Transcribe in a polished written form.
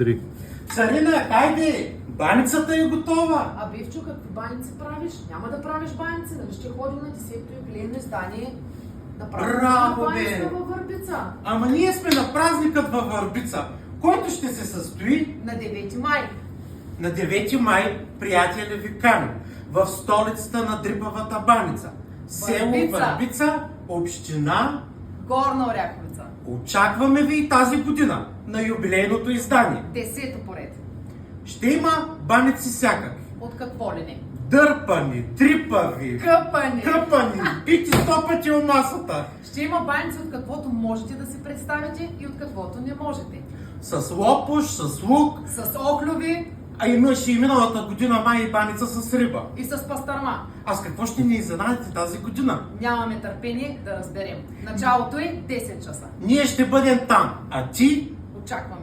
Три. Царина, хайде! Баницата е готова! А Бивчо, какви баници правиш? Няма да правиш баници, нали ще ходим на 10-то юбилейно издание да правим Браво, баница бе! във Върбица. Ама ние сме на празникът във Върбица, който ще се състои На 9 май. на 9 май, приятеля ви каним, в столицата на Дрипавата баница, село Върбица. Върбица, община. Горна Оряховица. Очакваме ви и тази година на юбилейното издание. 10-то поред. Ще има баници всякакви. От какво ли не? Дърпани, трипави, Къпани. къпани, бити 100 пъти у масата. Ще има баници от каквото можете да си представите и от каквото не можете. С лопуш, с лук, С охлюви а имаше и миналата година май и баница с риба. и с пастърма. А с какво ще ни изненадите тази година? Нямаме търпение да разберем. Началото е 10 часа. Ние ще бъдем там, а ти? Очакваме.